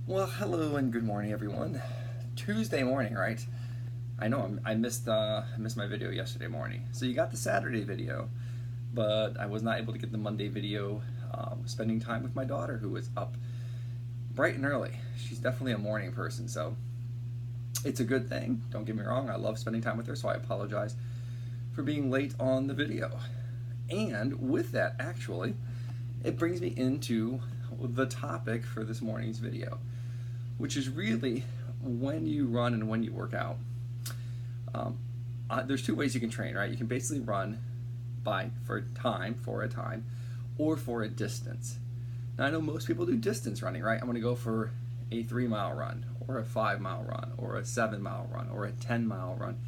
Well, hello and good morning, everyone. Tuesday morning, right? I know I missed my video yesterday morning. So you got the Saturday video, but I was not able to get the Monday video. Spending time with my daughter, who was up bright and early. She's definitely a morning person, so it's a good thing. Don't get me wrong. I love spending time with her, so I apologize for being late on the video. And with that, actually, it brings me into the topic for this morning's video, which is really when you run and when you work out. There's two ways you can train, right? You can basically run for a time, or for a distance. Now I know most people do distance running, right? I'm going to go for a 3-mile run, or a 5-mile run, or a 7-mile run, or a 10-mile run,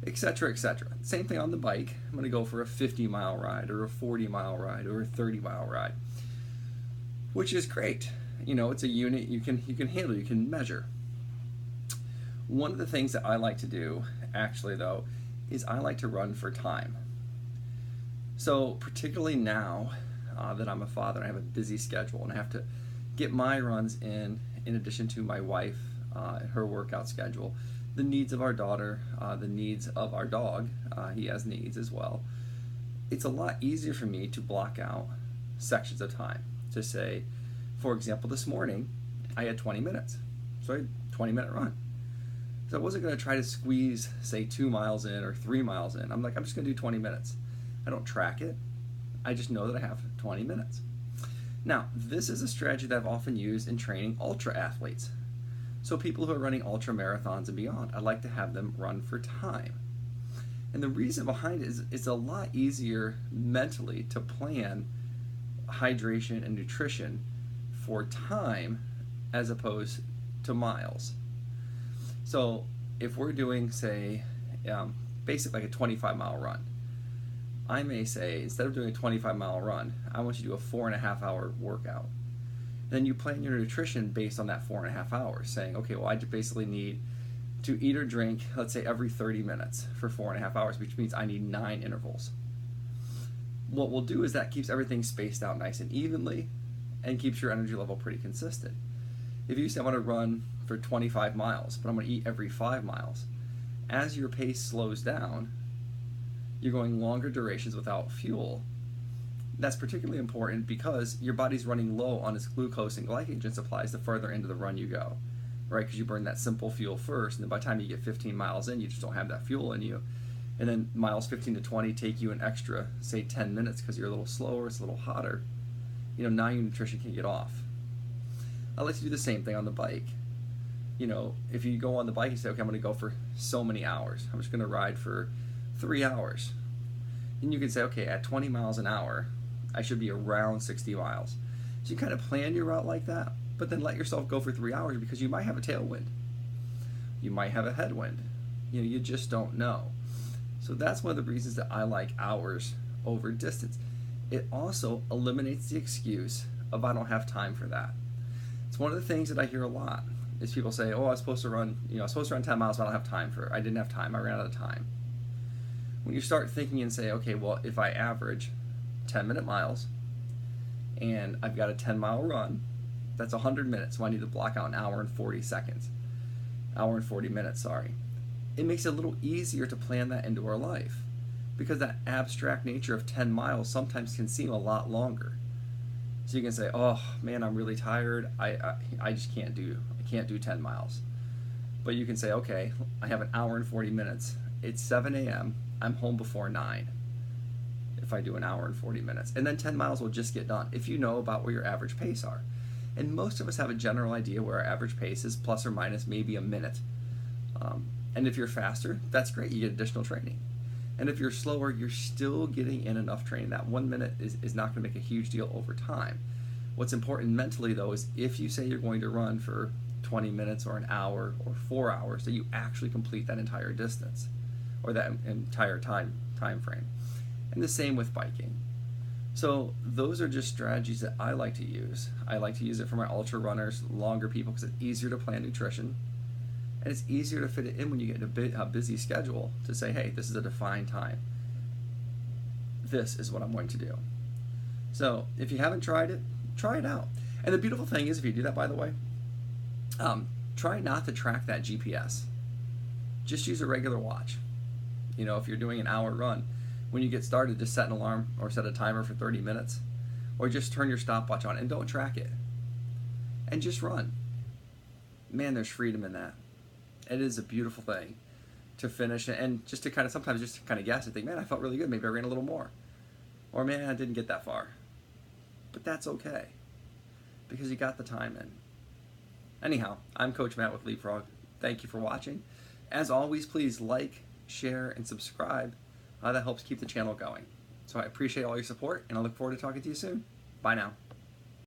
etc., etc. Same thing on the bike. I'm going to go for a 50-mile ride, or a 40-mile ride, or a 30-mile ride, which is great. You know, it's a unit you can handle, you can measure. One of the things that I like to do, actually, though, is I like to run for time. So particularly now that I'm a father, I have a busy schedule, and I have to get my runs in addition to my wife, her workout schedule, the needs of our daughter, the needs of our dog. He has needs as well. It's a lot easier for me to block out sections of time to say, for example, this morning I had 20 minutes, so I had a 20-minute run. So I wasn't going to try to squeeze, say, 2 miles in or 3 miles in. I'm just going to do 20 minutes. I don't track it. I just know that I have 20 minutes. Now, this is a strategy that I've often used in training ultra athletes. So people who are running ultra marathons and beyond, I like to have them run for time. And the reason behind it is it's a lot easier mentally to plan hydration and nutrition for time as opposed to miles. So if we're doing, say, basically like a 25-mile run, I may say, instead of doing a 25-mile run, I want you to do a 4.5-hour workout. Then you plan your nutrition based on that 4.5 hours, saying, okay, well, I basically need to eat or drink, let's say, every 30 minutes for 4.5 hours, which means I need 9 intervals. What we'll do is that keeps everything spaced out nice and evenly and keeps your energy level pretty consistent. If you say I want to run for 25 miles, but I'm going to eat every 5 miles, as your pace slows down, you're going longer durations without fuel. That's particularly important because your body's running low on its glucose and glycogen supplies the further into the run you go, right? Because you burn that simple fuel first, and then by the time you get 15 miles in, you just don't have that fuel in you. And then miles 15 to 20 take you an extra, say, 10 minutes because you're a little slower, it's a little hotter. You know, now your nutrition can get off. I like to do the same thing on the bike. You know, if you go on the bike and say, okay, I'm going to go for so many hours. I'm just going to ride for 3 hours. And you can say, okay, at 20 miles an hour, I should be around 60 miles. So you kind of plan your route like that, but then let yourself go for 3 hours because you might have a tailwind. You might have a headwind. You know, you just don't know. So that's one of the reasons that I like hours over distance. It also eliminates the excuse of I don't have time for that. It's one of the things that I hear a lot is people say, oh, I was supposed to run 10 miles, but I don't have time for it. I didn't have time, I ran out of time. When you start thinking and say, okay, well, if I average 10-minute miles and I've got a 10-mile run, that's 100 minutes, so I need to block out an hour and 40 minutes, sorry. It makes it a little easier to plan that into our life because that abstract nature of 10 miles sometimes can seem a lot longer. So you can say, oh man, I'm really tired, I just can't do 10 miles. But you can say, okay, I have an hour and 40 minutes, it's 7 a.m., I'm home before 9 if I do an hour and 40 minutes. And then 10 miles will just get done if you know about where your average pace are. And most of us have a general idea where our average pace is, plus or minus maybe a minute. And if you're faster, that's great, you get additional training. And if you're slower, you're still getting in enough training. That 1 minute is not going to make a huge deal over time. What's important mentally, though, is if you say you're going to run for 20 minutes or an hour or 4 hours, that you actually complete that entire distance or that entire time frame. And the same with biking. So those are just strategies that I like to use. I like to use it for my ultra runners, longer people, because it's easier to plan nutrition. And it's easier to fit it in when you get a busy schedule to say, hey, this is a defined time. This is what I'm going to do. So if you haven't tried it, try it out. And the beautiful thing is, if you do that, by the way, Try not to track that GPS. Just use a regular watch. You know, if you're doing an hour run, when you get started, just set an alarm or set a timer for 30 minutes, or just turn your stopwatch on and don't track it. And just run. Man, there's freedom in that. It is a beautiful thing to finish and just to kind of sometimes just to kind of guess and think, man, I felt really good. Maybe I ran a little more. Or man, I didn't get that far. But that's okay because you got the time in. Anyhow, I'm Coach Matt with Leapfrog. Thank you for watching. As always, please like, share, and subscribe. That helps keep the channel going. So I appreciate all your support, and I look forward to talking to you soon. Bye now.